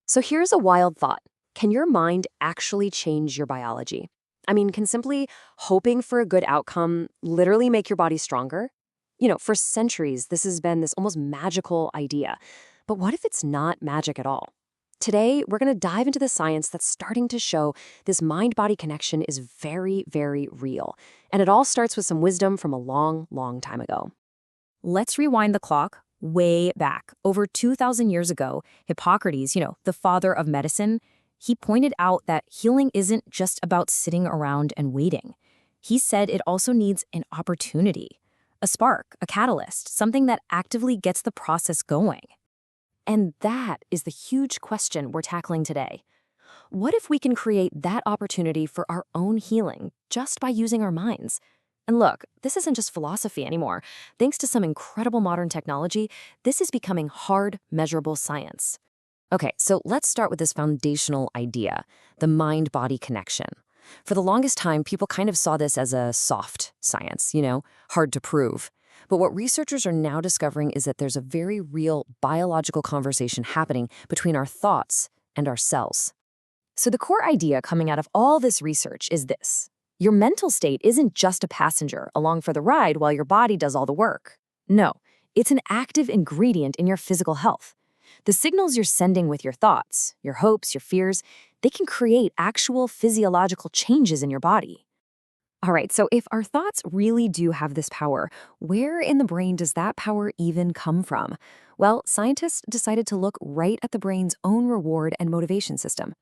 So here's a wild thought. Can your mind actually change your biology? I mean, can simply hoping for a good outcome literally make your body stronger? For centuries, this has been this almost magical idea. But what if it's not magic at all? Today, we're going to dive into the science that's starting to show this mind-body connection is very, very real. And it all starts with some wisdom from a long, long time ago. Let's rewind the clock way back. Over 2,000 years ago, Hippocrates, the father of medicine, he pointed out that healing isn't just about sitting around and waiting. He said it also needs an opportunity, a spark, a catalyst, something that actively gets the process going. And that is the huge question we're tackling today. What if we can create that opportunity for our own healing just by using our minds? And look, this isn't just philosophy anymore. Thanks to some incredible modern technology, this is becoming hard, measurable science. Okay, so let's start with this foundational idea, the mind-body connection. For the longest time, people kind of saw this as a soft science, hard to prove. But what researchers are now discovering is that there's a very real biological conversation happening between our thoughts and our cells. So the core idea coming out of all this research is this. Your mental state isn't just a passenger along for the ride while your body does all the work. No, it's an active ingredient in your physical health. The signals you're sending with your thoughts, your hopes, your fears, they can create actual physiological changes in your body. All right, so if our thoughts really do have this power, where in the brain does that power even come from? Well, scientists decided to look right at the brain's own reward and motivation system.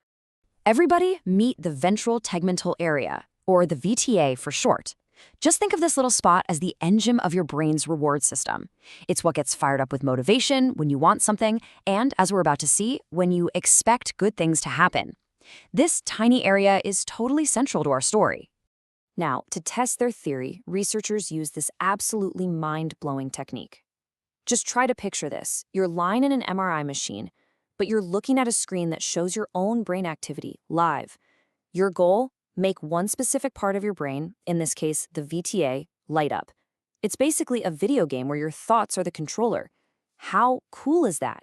Everybody meet the ventral tegmental area, or the VTA for short. Just think of this little spot as the engine of your brain's reward system. It's what gets fired up with motivation when you want something, and as we're about to see, when you expect good things to happen. This tiny area is totally central to our story. Now, to test their theory, researchers use this absolutely mind-blowing technique. Just try to picture this. You're lying in an MRI machine, but you're looking at a screen that shows your own brain activity live. Your goal? Make one specific part of your brain, in this case the VTA, light up. It's basically a video game where your thoughts are the controller. How cool is that?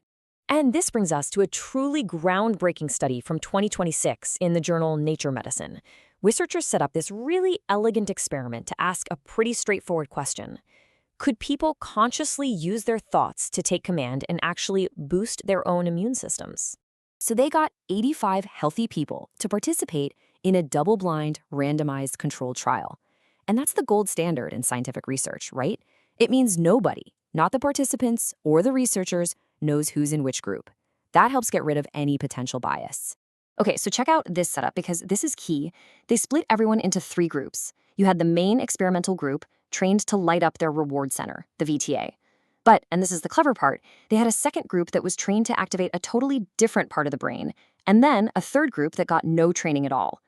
And this brings us to a truly groundbreaking study from 2026 in the journal Nature Medicine. Researchers set up this really elegant experiment to ask a pretty straightforward question. Could people consciously use their thoughts to take command and actually boost their own immune systems? So they got 85 healthy people to participate in a double-blind, randomized controlled trial. And that's the gold standard in scientific research, right? It means nobody, not the participants or the researchers, knows who's in which group. That helps get rid of any potential bias. Okay, so check out this setup because this is key. They split everyone into 3 groups. You had the main experimental group, trained to light up their reward center, the VTA. But, and this is the clever part, they had a second group that was trained to activate a totally different part of the brain, and then a third group that got no training at all.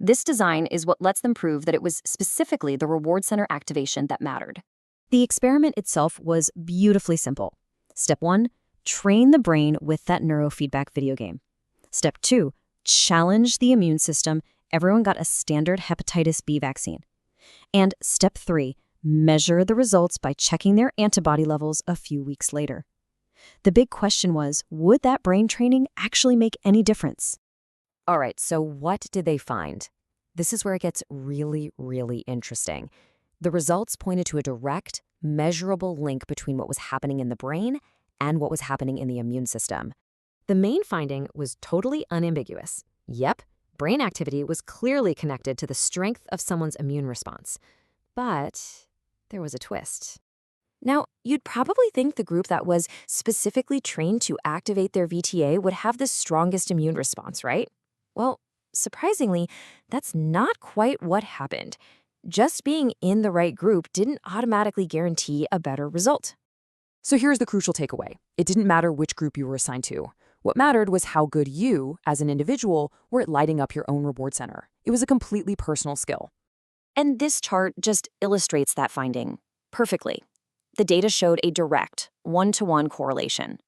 This design is what lets them prove that it was specifically the reward center activation that mattered. The experiment itself was beautifully simple. Step 1, train the brain with that neurofeedback video game. Step 2, challenge the immune system. Everyone got a standard hepatitis B vaccine. And step 3, measure the results by checking their antibody levels a few weeks later. The big question was, would that brain training actually make any difference? All right, so what did they find? This is where it gets really, really interesting. The results pointed to a direct, measurable link between what was happening in the brain and what was happening in the immune system. The main finding was totally unambiguous. Yep, brain activity was clearly connected to the strength of someone's immune response. But there was a twist. Now, you'd probably think the group that was specifically trained to activate their VTA would have the strongest immune response, right? Well, surprisingly, that's not quite what happened. Just being in the right group didn't automatically guarantee a better result. So here's the crucial takeaway. It didn't matter which group you were assigned to. What mattered was how good you, as an individual, were at lighting up your own reward center. It was a completely personal skill. And this chart just illustrates that finding perfectly. The data showed a direct, one-to-one correlation.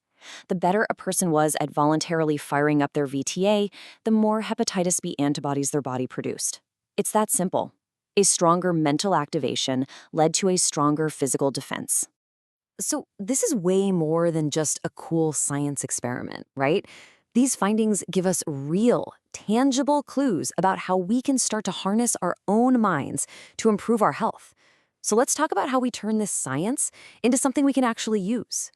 The better a person was at voluntarily firing up their VTA, the more hepatitis B antibodies their body produced. It's that simple. A stronger mental activation led to a stronger physical defense. So this is way more than just a cool science experiment, right? These findings give us real, tangible clues about how we can start to harness our own minds to improve our health. So let's talk about how we turn this science into something we can actually use.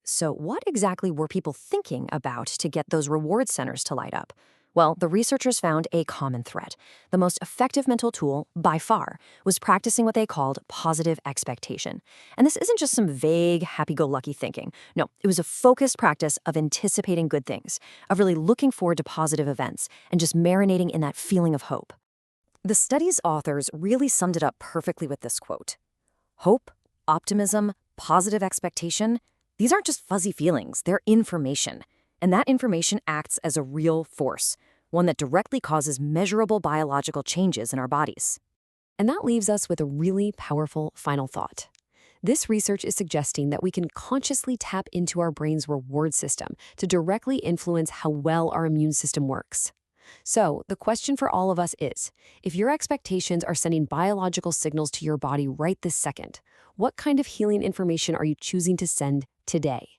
So what exactly were people thinking about to get those reward centers to light up? Well, the researchers found a common thread. The most effective mental tool, by far, was practicing what they called positive expectation. And this isn't just some vague, happy-go-lucky thinking. No, it was a focused practice of anticipating good things, of really looking forward to positive events, and just marinating in that feeling of hope. The study's authors really summed it up perfectly with this quote. Hope, optimism, positive expectation, these aren't just fuzzy feelings, they're information. And that information acts as a real force, one that directly causes measurable biological changes in our bodies. And that leaves us with a really powerful final thought. This research is suggesting that we can consciously tap into our brain's reward system to directly influence how well our immune system works. So, the question for all of us is, if your expectations are sending biological signals to your body right this second, what kind of healing information are you choosing to send today?